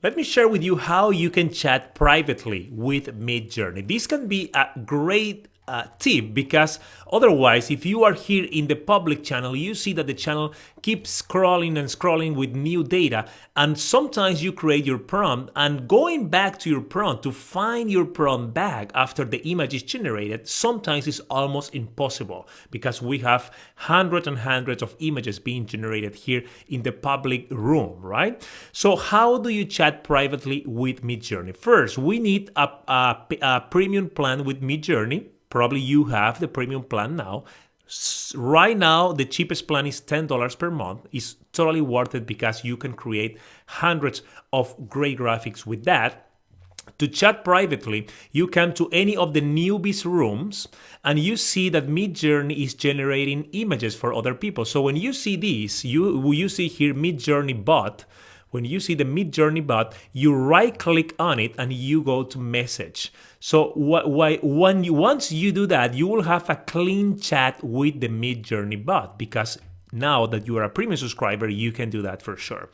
Let me share with you how you can chat privately with Midjourney. This can be a great tip because otherwise, if you are here in the public channel, you see that the channel keeps scrolling and scrolling with new data, and sometimes you create your prompt, and going back to your prompt to find your prompt back after the image is generated sometimes is almost impossible because we have hundreds and hundreds of images being generated here in the public room, right? So how do you chat privately with Midjourney? First, we need a premium plan with Midjourney. Probably you have the premium plan now. Right now, the cheapest plan is $10 per month. It's totally worth it because you can create hundreds of great graphics with that. To chat privately, you come to any of the newbies rooms and you see that Midjourney is generating images for other people. So when you see this, you see here Midjourney bot. When you see the Midjourney bot, you right click on it and you go to message. So once you do that, you will have a clean chat with the Midjourney bot because now that you are a premium subscriber, you can do that for sure.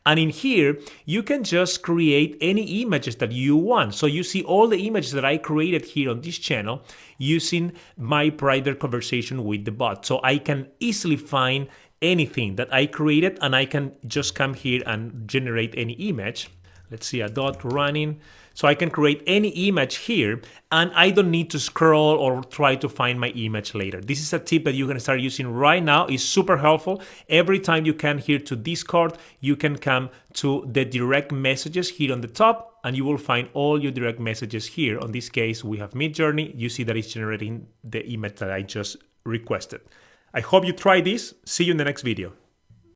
And in here, you can just create any images that you want. So you see all the images that I created here on this channel using my private conversation with the bot. So I can easily find anything that I created and I can just come here and generate any image. Let's see, a dot running. So I can create any image here and I don't need to scroll or try to find my image later. This is a tip that you can start using right now. It's super helpful. Every time you come here to Discord, you can come to the direct messages here on the top and you will find all your direct messages here. On this case, we have Midjourney. You see that it's generating the image that I just requested. I hope you try this. See you in the next video.